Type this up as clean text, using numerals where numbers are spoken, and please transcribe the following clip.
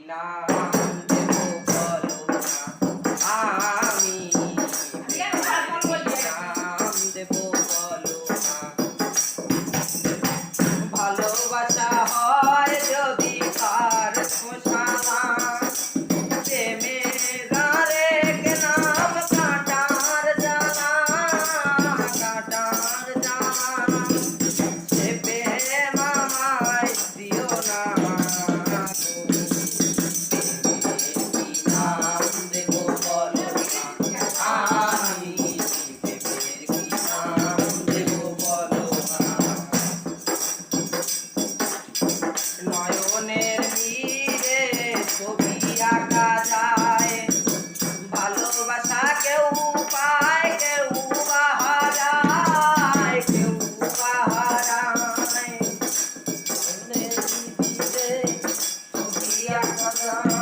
নাম দেব বলো না, আমি কি নাম দেব বলো না। ভালোবাসা হয় যদি তার শ্মশানা, প্রেমের আরেক নাম কাটার জ্বালা, কাটার জ্বালা। সে প্রেম আমায় দিও না গো, কি নাম দেব বলো না, আমি প্রেমের কি নাম দেব বলো না। নয়নের নীরে ছবি আঁকা যায়, ভালোবাসা কেউ পায় কেউ বা হারায়, কেউ বা হারায়। নয়নের নীরে ছবি আঁকা যায়।